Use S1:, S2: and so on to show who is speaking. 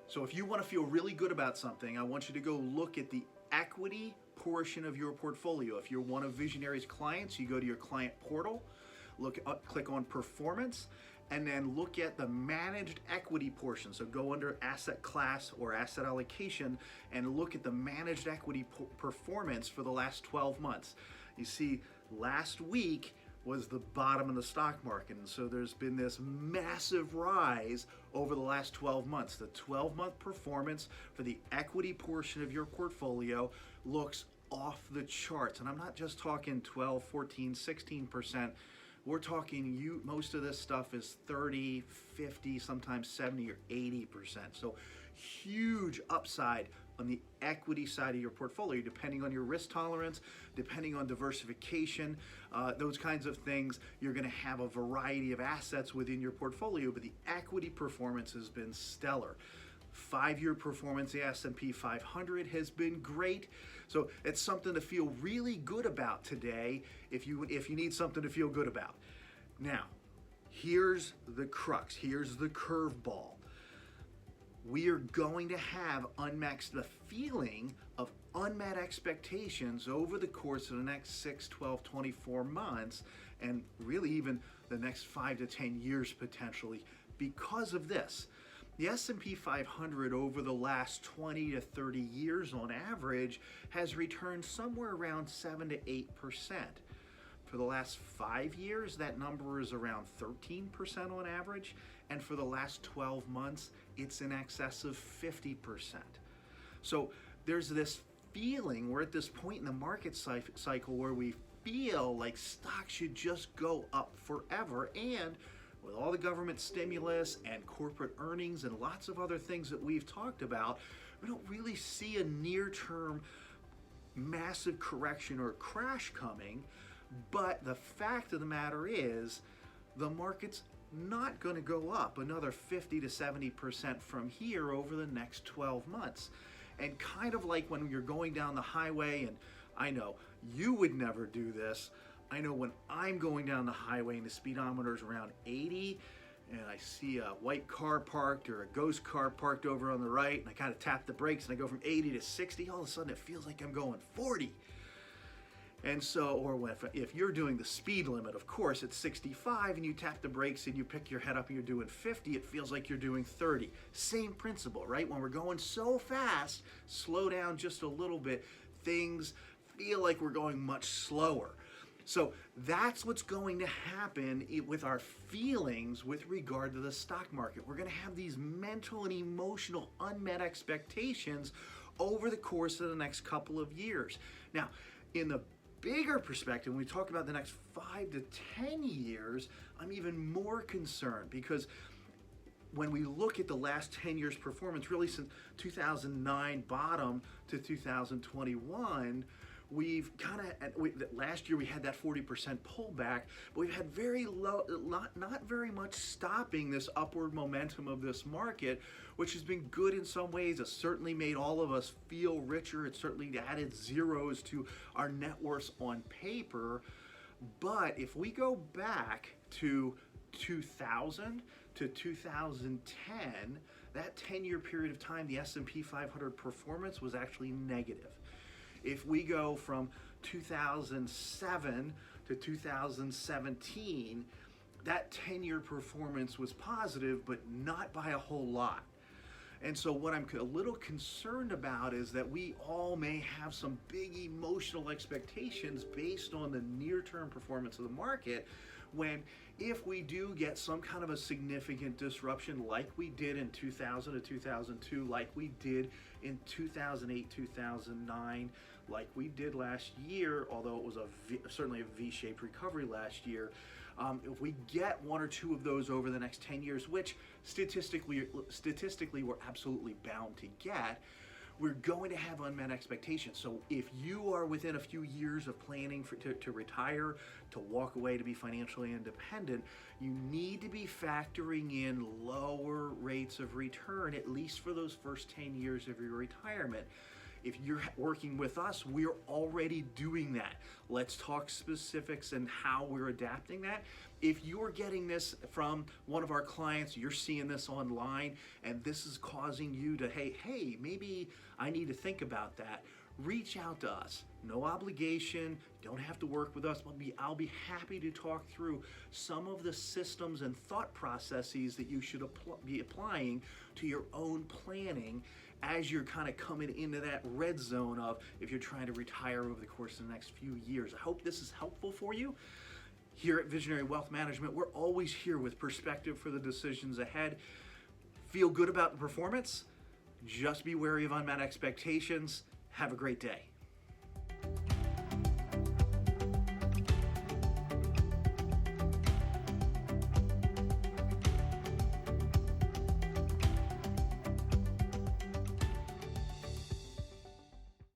S1: So if you want to feel really good about something, I want you to go look at the equity portion of your portfolio. If you're one of Visionary's clients, you go to your client portal, click on performance, and then look at the managed equity portion. So go under asset class or asset allocation and look at the managed equity performance for the last 12 months. You see, last week was the bottom of the stock market, and so there's been this massive rise over the last 12 months. The 12-month performance for the equity portion of your portfolio looks off the charts, and I'm not just talking 12, 14, 16%. We're talking most of this stuff is 30, 50, sometimes 70 or 80%. So huge upside on the equity side of your portfolio, depending on your risk tolerance, depending on diversification, those kinds of things. You're going to have a variety of assets within your portfolio, but the equity performance has been stellar. 5-year performance, the S&P 500 has been great. So it's something to feel really good about today if you need something to feel good about. Now, here's the crux, here's the curveball. We are going to have the feeling of unmet expectations over the course of the next 6, 12, 24 months, and really even the next 5 to 10 years potentially because of this. The S&P 500 over the last 20 to 30 years on average has returned somewhere around 7 to 8%. For the last 5 years, that number is around 13% on average, and for the last 12 months, it's in excess of 50%. So there's this feeling, we're at this point in the market cycle where we feel like stocks should just go up forever, and with all the government stimulus and corporate earnings and lots of other things that we've talked about, we don't really see a near-term massive correction or crash coming. But the fact of the matter is, the market's not going to go up another 50 to 70% from here over the next 12 months. And kind of like when you're going down the highway, and I know you would never do this, I know when I'm going down the highway and the speedometer is around 80 and I see a white car parked or a ghost car parked over on the right, and I kind of tap the brakes and I go from 80 to 60, all of a sudden it feels like I'm going 40. And so, or if you're doing the speed limit, of course, it's 65 and you tap the brakes and you pick your head up and you're doing 50, it feels like you're doing 30. Same principle, right? When we're going so fast, slow down just a little bit, things feel like we're going much slower. So that's what's going to happen with our feelings with regard to the stock market. We're going to have these mental and emotional unmet expectations over the course of the next couple of years. Now, in the bigger perspective, when we talk about the next 5 to 10 years, I'm even more concerned because when we look at the last 10 years performance, really since 2009 bottom to 2021, we've last year we had that 40% pullback, but we've had very low, not very much stopping this upward momentum of this market, which has been good in some ways. It certainly made all of us feel richer. It certainly added zeros to our net worths on paper. But if we go back to 2000 to 2010, that 10-year period of time, the S&P 500 performance was actually negative. If we go from 2007 to 2017, that 10-year performance was positive, but not by a whole lot. And so what I'm a little concerned about is that we all may have some big emotional expectations based on the near-term performance of the market, when if we do get some kind of a significant disruption like we did in 2000 to 2002, like we did in 2008, 2009, like we did last year, although it was certainly a V-shaped recovery last year, if we get one or two of those over the next 10 years, which statistically we're absolutely bound to get, we're going to have unmet expectations. So if you are within a few years of planning to retire, to walk away, to be financially independent, you need to be factoring in lower rates of return, at least for those first 10 years of your retirement. If you're working with us, we're already doing that. Let's talk specifics and how we're adapting that. If you're getting this from one of our clients, you're seeing this online, and this is causing you to, hey, maybe I need to think about that, reach out to us. No obligation, don't have to work with us, but I'll be happy to talk through some of the systems and thought processes that you should be applying to your own planning as you're kind of coming into that red zone of if you're trying to retire over the course of the next few years. I hope this is helpful for you. Here at Visionary Wealth Management, we're always here with perspective for the decisions ahead. Feel good about the performance. Just be wary of unmet expectations. Have a great day.